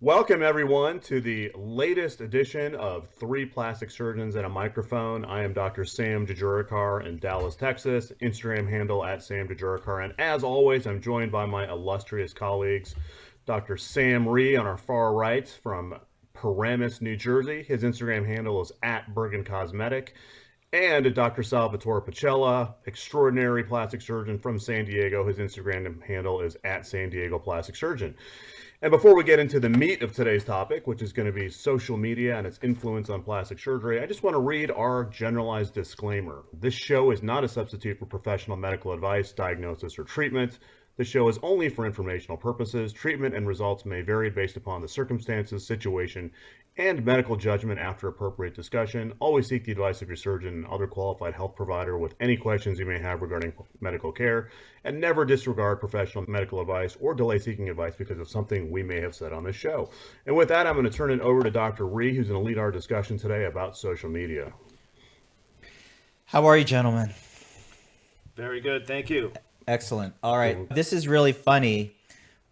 Welcome, everyone, to the latest edition of Three Plastic Surgeons and a Microphone. I am Dr. Sam Jajurikar in Dallas, Texas. Instagram handle at Sam Jajurikar. And as always, I'm joined by my illustrious colleagues, Dr. Sam Rhee on our far right from Paramus, New Jersey. His Instagram handle is at Bergen Cosmetic. And Dr. Salvatore Pacella, extraordinary plastic surgeon from San Diego. His Instagram handle is at San Diego Plastic Surgeon. And before we get into the meat of today's topic, which is going to be social media and its influence on plastic surgery, I just want to read our generalized disclaimer. This show is not a substitute for professional medical advice, diagnosis, or treatment. This show is only for informational purposes. Treatment and results may vary based upon the circumstances, situation, and medical judgment after appropriate discussion. Always seek the advice of your surgeon and other qualified health provider with any questions you may have regarding medical care, and never disregard professional medical advice or delay seeking advice because of something we may have said on this show. And with that, I'm going to turn it over to Dr. Rhee, who's going to lead our discussion today about social media. How are you, gentlemen? Very good, thank you. Excellent. All right. This is really funny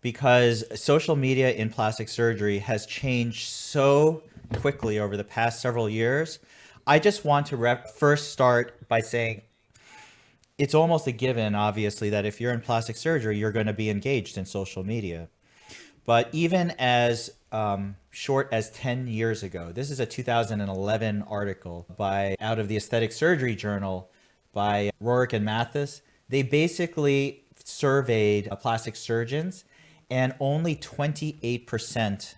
because social media in plastic surgery has changed so quickly over the past several years. I just want to first start by saying it's almost a given, obviously, that if you're in plastic surgery, you're going to be engaged in social media. But even as short as 10 years ago, this is a 2011 article out of the Aesthetic Surgery Journal by Rourke and Mathis. They basically surveyed plastic surgeons, and only 28%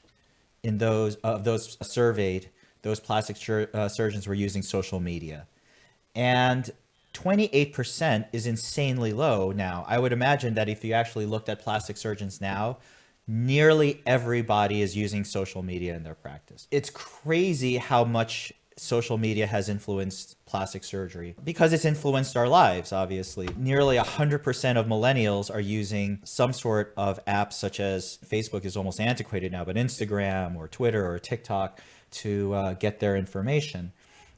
of those surveyed, those plastic surgeons were using social media. And 28% is insanely low now. I would imagine that if you actually looked at plastic surgeons now, nearly everybody is using social media in their practice. It's crazy how much social media has influenced plastic surgery because it's influenced our lives, obviously. Nearly 100% of millennials are using some sort of apps, such as Facebook is almost antiquated now, but Instagram or Twitter or TikTok to get their information.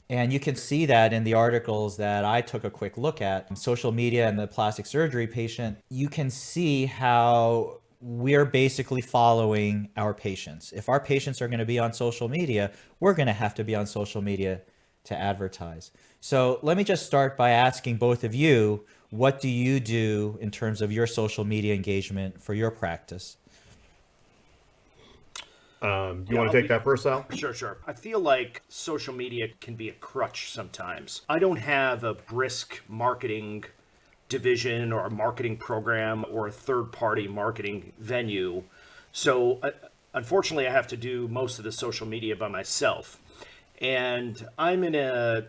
And you can see that in the articles that I took a quick look at, social media and the plastic surgery patient. You can see how we're basically following our patients. If our patients are going to be on social media, we're going to have to be on social media to advertise. So let me just start by asking both of you, what do you do in terms of your social media engagement for your practice? You want to take that first, Sal? Sure. I feel like social media can be a crutch sometimes. I don't have a brisk marketing division or a marketing program or a third-party marketing venue. So unfortunately, I have to do most of the social media by myself. And I'm in a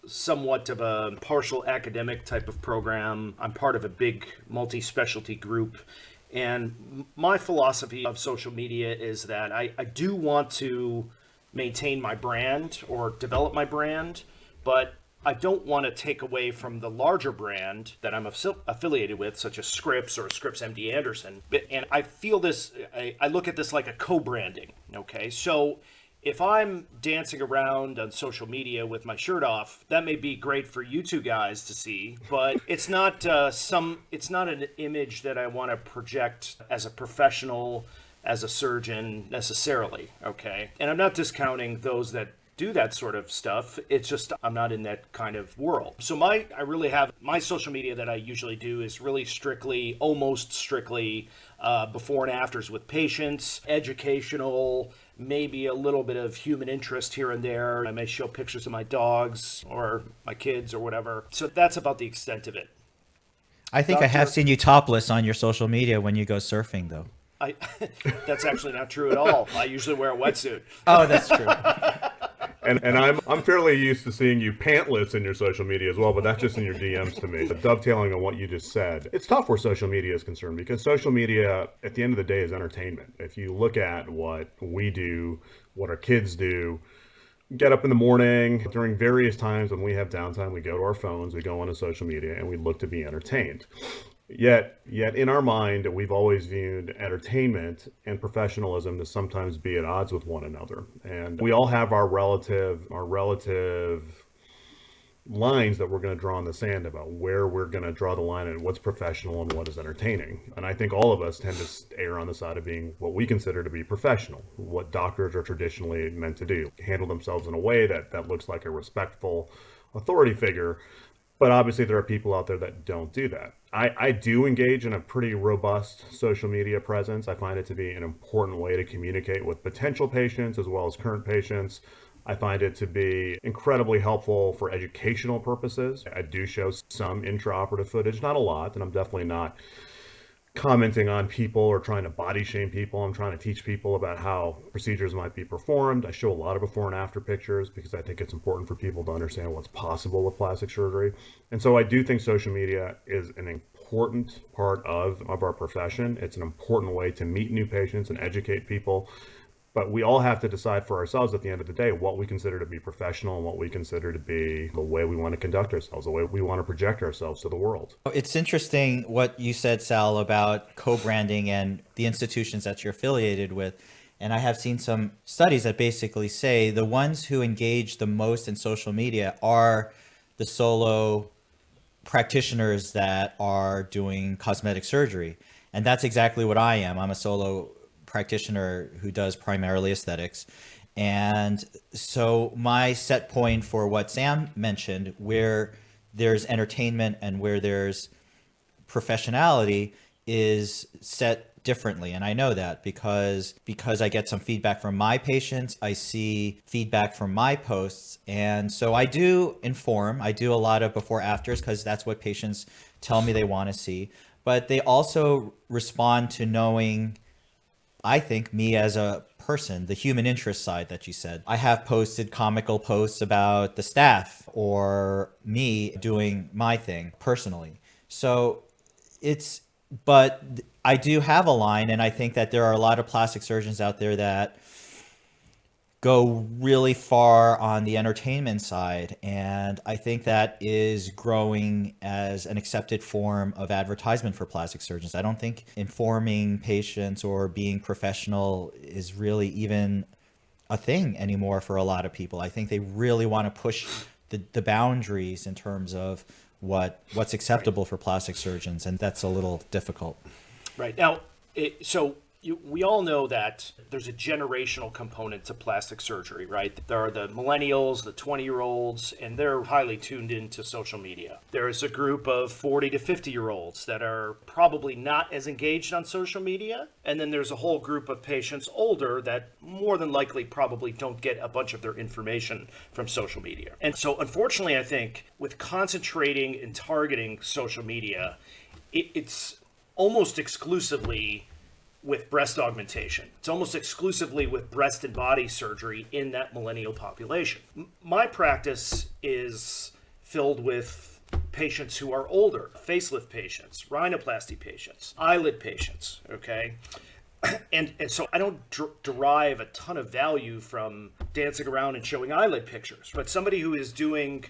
somewhat of a partial academic type of program. I'm part of a big multi-specialty group. And my philosophy of social media is that I do want to maintain my brand or develop my brand, but I don't want to take away from the larger brand that I'm affiliated with, such as Scripps or Scripps MD Anderson. And I feel this, I look at this like a co-branding, okay? So if I'm dancing around on social media with my shirt off, that may be great for you two guys to see, but it's not it's not an image that I want to project as a professional, as a surgeon necessarily, okay? And I'm not discounting those that do that sort of stuff. It's just I'm not in that kind of world. So I really have my social media that I usually do is really almost strictly before and afters with patients, educational, maybe a little bit of human interest here and there. I may show pictures of my dogs or my kids or whatever. So that's about the extent of it. I think I have seen you topless on your social media when you go surfing, though. That's actually not true at all. I usually wear a wetsuit. Oh, that's true. And I'm fairly used to seeing you pantless in your social media as well, but that's just in your DMs to me. But dovetailing on what you just said, it's tough where social media is concerned because social media, at the end of the day, is entertainment. If you look at what we do, what our kids do, get up in the morning, during various times when we have downtime, we go to our phones, we go onto social media, and we look to be entertained. Yet in our mind, we've always viewed entertainment and professionalism to sometimes be at odds with one another. And we all have our relative lines that we're going to draw in the sand about where we're going to draw the line and what's professional and what is entertaining. And I think all of us tend to err on the side of being what we consider to be professional, what doctors are traditionally meant to do, handle themselves in a way that looks like a respectful authority figure. But obviously, there are people out there that don't do that. I do engage in a pretty robust social media presence. I find it to be an important way to communicate with potential patients as well as current patients. I find it to be incredibly helpful for educational purposes. I do show some intraoperative footage, not a lot, and I'm definitely not commenting on people or trying to body shame people. I'm trying to teach people about how procedures might be performed. I show a lot of before and after pictures because I think it's important for people to understand what's possible with plastic surgery. And so I do think social media is an important part of our profession. It's an important way to meet new patients and educate people. But we all have to decide for ourselves at the end of the day what we consider to be professional and what we consider to be the way we want to conduct ourselves, the way we want to project ourselves to the world. It's interesting what you said, Sal, about co-branding and the institutions that you're affiliated with. And I have seen some studies that basically say the ones who engage the most in social media are the solo practitioners that are doing cosmetic surgery. And that's exactly what I am. I'm a solo practitioner who does primarily aesthetics. And so my set point for what Sam mentioned, where there's entertainment and where there's professionality, is set differently. And I know that because I get some feedback from my patients, I see feedback from my posts. And so I do inform, I do a lot of before afters because that's what patients tell me they want to see. But they also respond to knowing, I think, me as a person, the human interest side that you said. I have posted comical posts about the staff or me doing my thing personally. So but I do have a line, and I think that there are a lot of plastic surgeons out there that go really far on the entertainment side. And I think that is growing as an accepted form of advertisement for plastic surgeons. I don't think informing patients or being professional is really even a thing anymore for a lot of people. I think they really want to push the boundaries in terms of what's acceptable for plastic surgeons. And that's a little difficult. Right. Now, we all know that there's a generational component to plastic surgery, right? There are the millennials, the 20-year-olds, and they're highly tuned into social media. There is a group of 40 to 50-year-olds that are probably not as engaged on social media. And then there's a whole group of patients older that more than likely probably don't get a bunch of their information from social media. And so, unfortunately, I think with concentrating and targeting social media, it's almost exclusively with breast augmentation. It's almost exclusively with breast and body surgery in that millennial population. My practice is filled with patients who are older, facelift patients, rhinoplasty patients, eyelid patients, okay? And so I don't derive a ton of value from dancing around and showing eyelid pictures, but somebody who is doing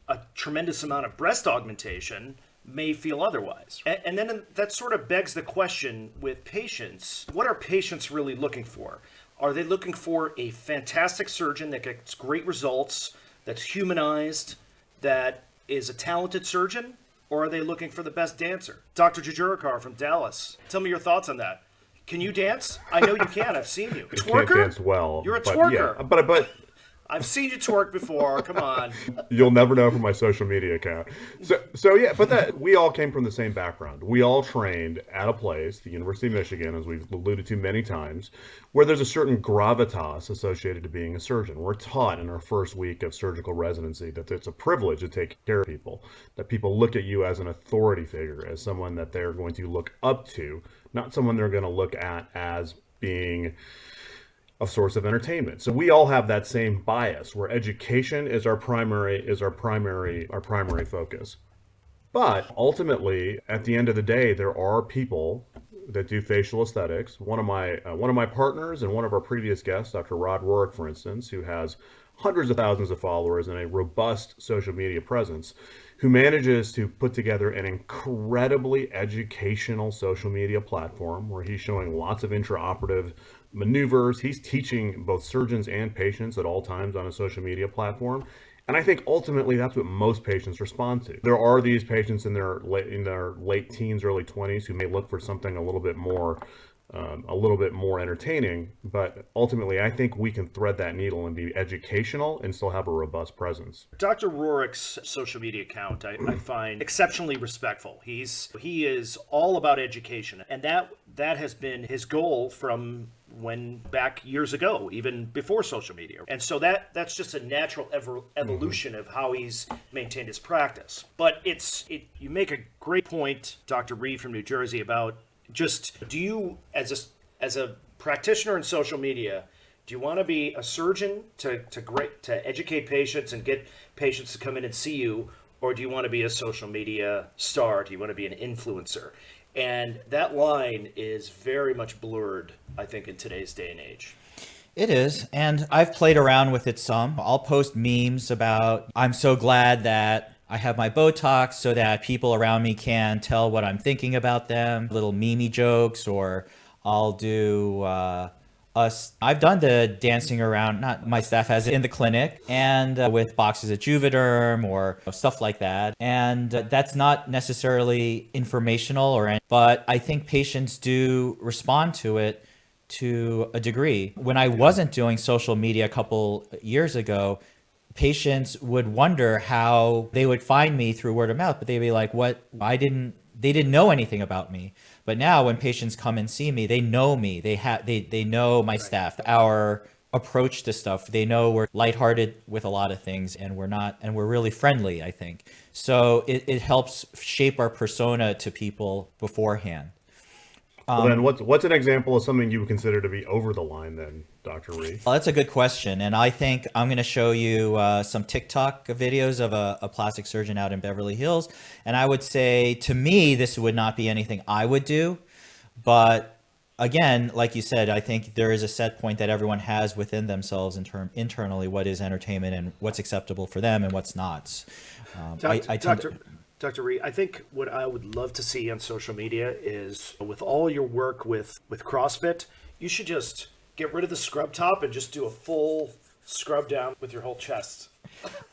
a tremendous amount of breast augmentation may feel otherwise. And then that sort of begs the question with patients, what are patients really looking for? Are they looking for a fantastic surgeon that gets great results, that's humanized, that is a talented surgeon? Or are they looking for the best dancer? Dr. Jajurikar from Dallas, tell me your thoughts on that. Can you dance? I know you can. I've seen you. Twerker? Can't dance well. You're a twerker. Yeah, but I've seen you twerk before. Come on. You'll never know from my social media account. So yeah, but that we all came from the same background. We all trained at a place, the University of Michigan, as we've alluded to many times, where there's a certain gravitas associated to being a surgeon. We're taught in our first week of surgical residency that it's a privilege to take care of people, that people look at you as an authority figure, as someone that they're going to look up to, not someone they're going to look at as being a source of entertainment. So we all have that same bias where education is our primary focus. But ultimately, at the end of the day, there are people that do facial aesthetics. One of my partners and one of our previous guests, Dr. Rod Rourke, for instance, who has hundreds of thousands of followers and a robust social media presence, who manages to put together an incredibly educational social media platform where he's showing lots of intraoperative maneuvers. He's teaching both surgeons and patients at all times on a social media platform. And I think ultimately that's what most patients respond to. There are these patients in their late teens, early 20s who may look for something a little bit more entertaining, but ultimately I think we can thread that needle and be educational and still have a robust presence. Dr. Rorick's social media account I find exceptionally respectful. He is all about education, and that has been his goal from when back years ago, even before social media. And so that's just a natural evolution of how he's maintained his practice. But you make a great point, Dr. Reed from New Jersey, about just, do you, as a practitioner in social media, do you want to be a surgeon to educate patients and get patients to come in and see you, or do you want to be a social media star? Do you want to be an influencer? And that line is very much blurred, I think, in today's day and age. It is, and I've played around with it some. I'll post memes about, I'm so glad that I have my Botox so that people around me can tell what I'm thinking about them, little meme jokes, or I'll do I've done the dancing around, not my staff has it in the clinic, and with boxes of Juvederm or stuff like that. And that's not necessarily informational but I think patients do respond to it to a degree. When I wasn't doing social media a couple years ago, patients would wonder how they would find me through word of mouth, but they'd be like, they didn't know anything about me. But now when patients come and see me, they know me. They know my staff, our approach to stuff. They know we're lighthearted with a lot of things, and we're really friendly, I think. So it helps shape our persona to people beforehand. Well, then what's an example of something you would consider to be over the line then, Dr. Ree? Well, that's a good question. And I think I'm going to show you some TikTok videos of a plastic surgeon out in Beverly Hills. And I would say, to me, this would not be anything I would do. But again, like you said, I think there is a set point that everyone has within themselves internally, what is entertainment and what's acceptable for them and what's not. Dr. Ree, I think what I would love to see on social media is, with all your work with CrossFit, you should just get rid of the scrub top and just do a full scrub down with your whole chest.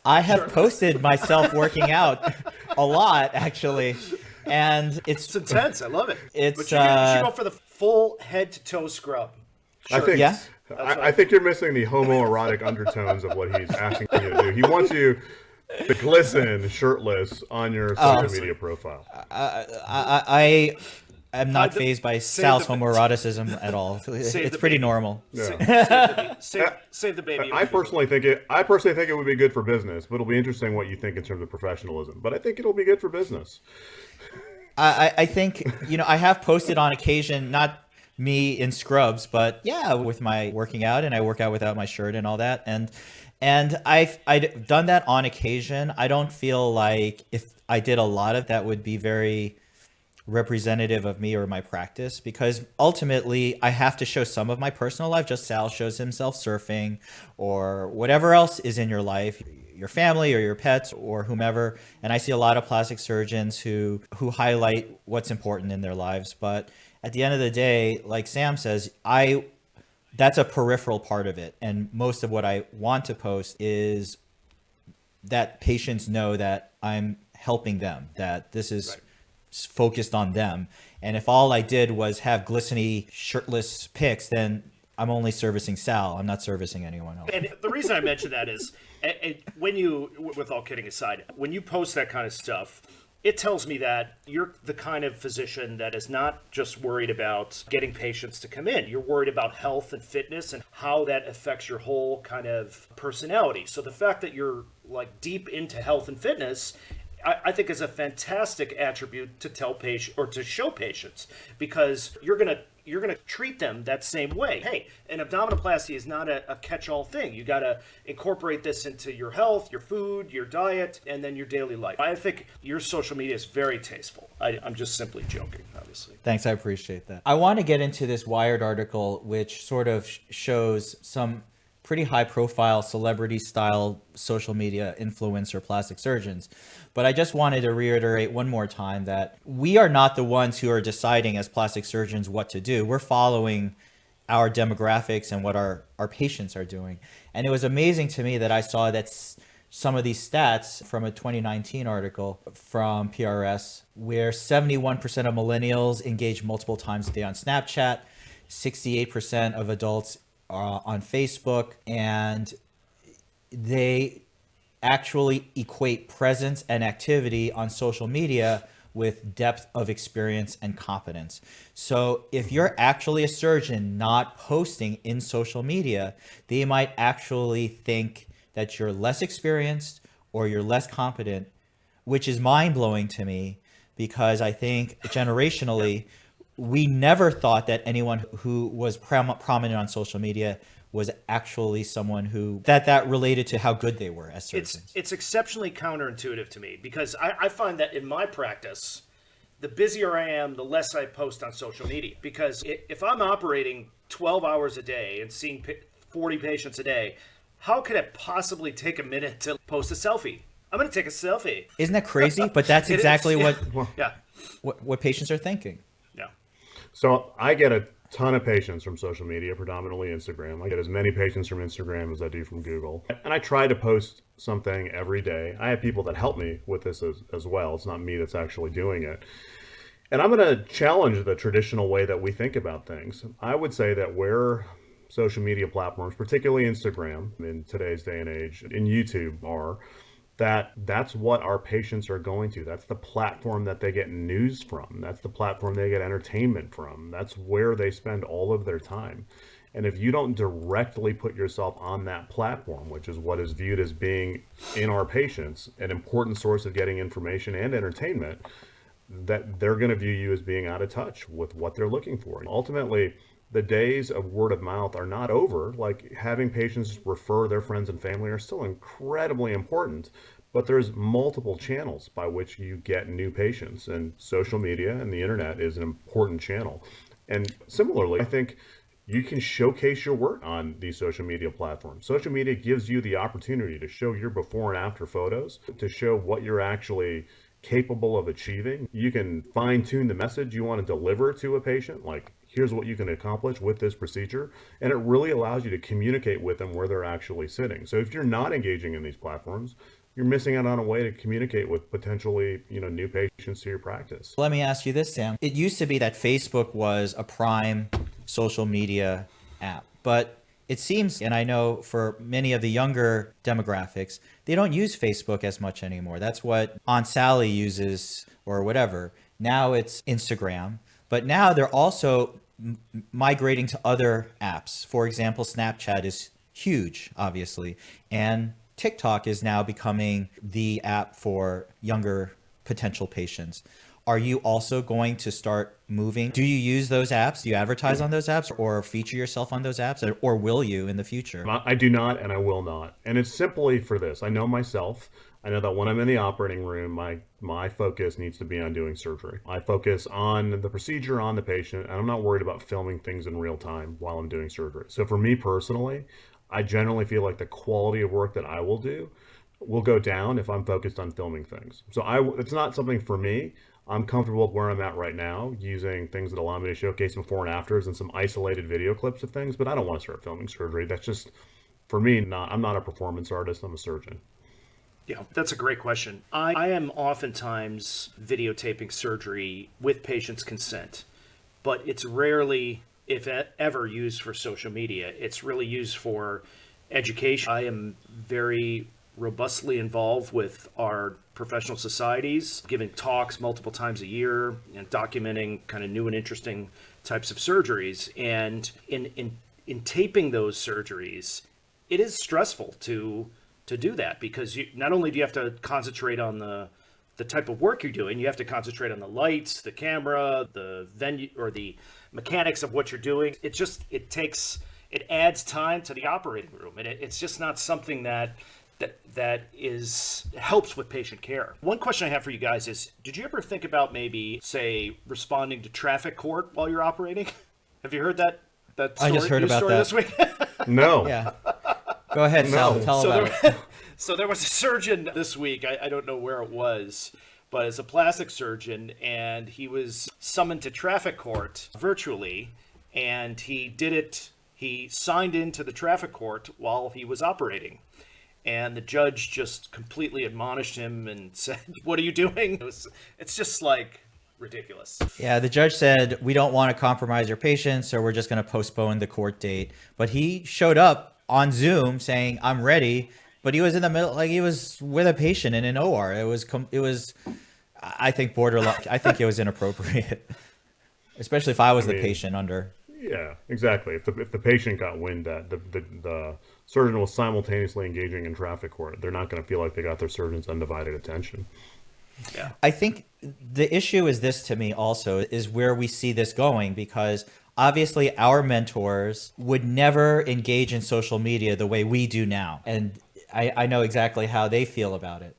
I have posted myself working out a lot, actually, and it's intense. I love it. But you should go for the full head to toe scrub. Sure. I think you're missing the homoerotic undertones of what he's asking you to do. He wants you to glisten shirtless on your social media profile. I am not fazed by Sal's homoeroticism at all. It's pretty normal. Yeah. Save the baby. I personally think it would be good for business, but it'll be interesting what you think in terms of professionalism. But I think it'll be good for business. I think, I have posted on occasion, not me in scrubs, but yeah, with my working out, and I work out without my shirt and all that. And I've done that on occasion. I don't feel like if I did a lot of that would be very representative of me or my practice, because ultimately I have to show some of my personal life. Just Sal shows himself surfing or whatever else is in your life, your family or your pets or whomever. And I see a lot of plastic surgeons who highlight what's important in their lives. But at the end of the day, like Sam says, that's a peripheral part of it. And most of what I want to post is that patients know that I'm helping them, that this is focused on them. And if all I did was have glistening shirtless pics, then I'm only servicing Sal. I'm not servicing anyone else. And the reason I mention that is, when you, with all kidding aside, when you post that kind of stuff, it tells me that you're the kind of physician that is not just worried about getting patients to come in. You're worried about health and fitness and how that affects your whole kind of personality. So the fact that you're like deep into health and fitness, I think is a fantastic attribute to tell patient or to show patients, because you're gonna treat them that same way. Hey, an abdominoplasty is not a catch-all thing. You gotta incorporate this into your health, your food, your diet, and then your daily life. I think your social media is very tasteful. I'm just simply joking, obviously. Thanks, I appreciate that. I want to get into this Wired article, which sort of shows some pretty high-profile celebrity-style social media influencer plastic surgeons. But I just wanted to reiterate one more time that we are not the ones who are deciding as plastic surgeons what to do. We're following our demographics and what our patients are doing. And it was amazing to me that I saw that some of these stats from a 2019 article from PRS, where 71% of millennials engage multiple times a day on Snapchat, 68% of adults are on Facebook, and they actually equate presence and activity on social media with depth of experience and competence. So if you're actually a surgeon not posting in social media, they might actually think that you're less experienced or you're less competent, which is mind-blowing to me, because I think generationally, we never thought that anyone who was prominent on social media was actually someone who that related to how good they were as surgeons. It's exceptionally counterintuitive to me, because I find that in my practice, the busier I am, the less I post on social media. Because if I'm operating 12 hours a day and seeing 40 patients a day, how could I possibly take a minute to post a selfie? I'm going to take a selfie. Isn't that crazy? But that's exactly yeah. what patients are thinking. Yeah. So I get a ton of patients from social media, predominantly Instagram. I get as many patients from Instagram as I do from Google. And I try to post something every day. I have people that help me with this as well. It's not me that's actually doing it. And I'm going to challenge the traditional way that we think about things. I would say that where social media platforms, particularly Instagram in today's day and age, and YouTube are, that's what our patients are going to. That's the platform that they get news from. That's the platform they get entertainment from. That's where they spend all of their time. And if you don't directly put yourself on that platform, which is what is viewed as being, in our patients, an important source of getting information and entertainment, that they're going to view you as being out of touch with what they're looking for. And ultimately, the days of word of mouth are not over. Like, having patients refer their friends and family are still incredibly important, but there's multiple channels by which you get new patients, and social media and the internet is an important channel. And similarly, I think you can showcase your work on these social media platforms. Social media gives you the opportunity to show your before and after photos, to show what you're actually capable of achieving. You can fine tune the message you want to deliver to a patient, like, here's what you can accomplish with this procedure. And it really allows you to communicate with them where they're actually sitting. So if you're not engaging in these platforms, you're missing out on a way to communicate with potentially, new patients to your practice. Let me ask you this, Sam. It used to be that Facebook was a prime social media app, but it seems, and I know for many of the younger demographics, they don't use Facebook as much anymore. That's what Aunt Sally uses or whatever. Now it's Instagram, but now they're also migrating to other apps. For example, Snapchat is huge, obviously, and TikTok is now becoming the app for younger potential patients. Are you also going to start moving? Do you use those apps? Do you advertise on those apps or feature yourself on those apps, or will you in the future? I do not, and I will not. And it's simply for this. I know myself. I know that when I'm in the operating room, my focus needs to be on doing surgery. I focus on the procedure, on the patient, and I'm not worried about filming things in real time while I'm doing surgery. So for me personally, I generally feel like the quality of work that I will do will go down if I'm focused on filming things. So it's not something for me. I'm comfortable with where I'm at right now, using things that allow me to showcase before and afters and some isolated video clips of things, but I don't want to start filming surgery. That's just, for me, I'm not a performance artist, I'm a surgeon. Yeah, that's a great question. I am oftentimes videotaping surgery with patients' consent, but it's rarely, if ever, used for social media. It's really used for education. I am very robustly involved with our professional societies, giving talks multiple times a year and documenting kind of new and interesting types of surgeries. And in taping those surgeries, it is stressful to do that, because not only do you have to concentrate on the type of work you're doing, you have to concentrate on the lights, the camera, the venue, or the mechanics of what you're doing. It adds time to the operating room, and it's just not something that helps with patient care. One question I have for you guys is, did you ever think about maybe, say, responding to traffic court while you're operating? Have you heard that story? I just heard about story that this week? No. Yeah. Go ahead, Sal. Tell about it. So there was a surgeon this week, I don't know where it was, but as a plastic surgeon, and he was summoned to traffic court virtually, and he signed into the traffic court while he was operating. And the judge just completely admonished him and said, "What are you doing?" It's just like ridiculous. Yeah, the judge said, we don't want to compromise your patient, so we're just going to postpone the court date. But he showed up on Zoom saying, I'm ready. But he was in the middle, like he was with a patient in an OR. It was, I think, borderline. I think it was inappropriate, especially if I was the patient under. Yeah, exactly. If the patient got wind that the surgeon was simultaneously engaging in traffic court, they're not going to feel like they got their surgeon's undivided attention. Yeah. I think the issue is this to me also is where we see this going, because obviously our mentors would never engage in social media the way we do now. And I know exactly how they feel about it.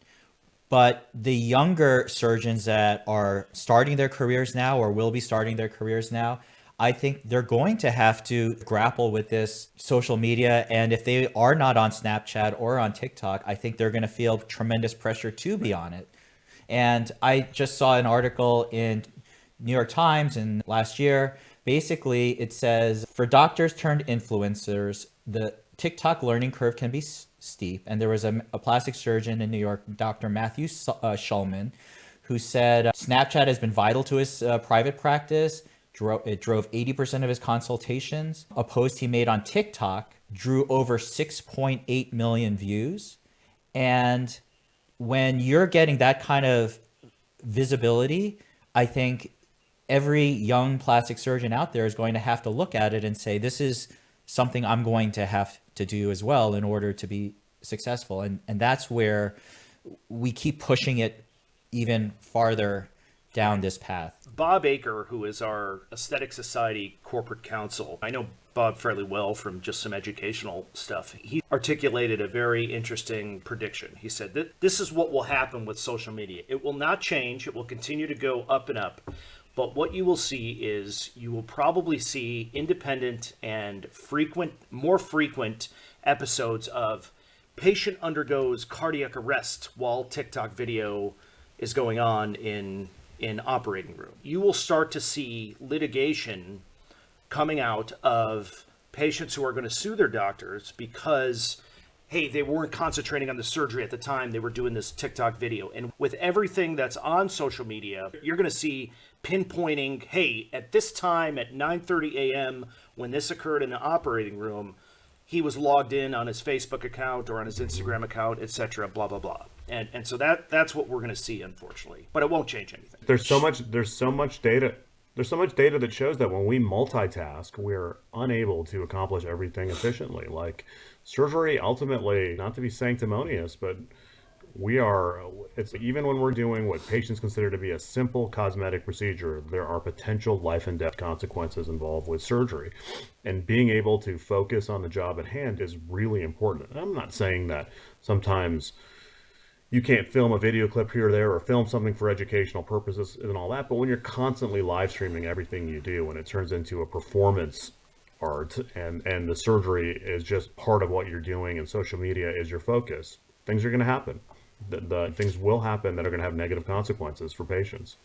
But the younger surgeons that are starting their careers now or will be starting their careers now, I think they're going to have to grapple with this social media. And if they are not on Snapchat or on TikTok, I think they're going to feel tremendous pressure to be on it. And I just saw an article in New York Times in last year. Basically, it says for doctors turned influencers, the TikTok learning curve can be steep. And there was a plastic surgeon in New York, Dr. Matthew Schulman, who said Snapchat has been vital to his private practice. It drove 80% of his consultations. A post he made on TikTok drew over 6.8 million views. And when you're getting that kind of visibility, I think every young plastic surgeon out there is going to have to look at it and say, this is something I'm going to have to do as well in order to be successful. And that's where we keep pushing it even farther down this path. Bob Aker, who is our Aesthetic Society corporate counsel, I know Bob fairly well from just some educational stuff. He articulated a very interesting prediction. He said that this is what will happen with social media. It will not change. It will continue to go up and up. But what you will see is you will probably see independent and more frequent episodes of patient undergoes cardiac arrest while TikTok video is going on in operating room. You will start to see litigation coming out of patients who are going to sue their doctors because, hey, they weren't concentrating on the surgery at the time, they were doing this TikTok video. And with everything that's on social media, you're going to see pinpointing, hey, at this time at 9:30 a.m. when this occurred in the operating room, he was logged in on his Facebook account or on his Instagram account, etc., blah, blah, blah. And so that's what we're going to see, unfortunately. But it won't change anything. There's so much data. There's so much data that shows that when we multitask, we're unable to accomplish everything efficiently. Like surgery, ultimately, not to be sanctimonious, but it's even when we're doing what patients consider to be a simple cosmetic procedure, there are potential life and death consequences involved with surgery. And being able to focus on the job at hand is really important. And I'm not saying that sometimes you can't film a video clip here or there or film something for educational purposes and all that, but when you're constantly live streaming everything you do and it turns into a performance art and the surgery is just part of what you're doing and social media is your focus, things are going to happen. The things will happen that are going to have negative consequences for patients.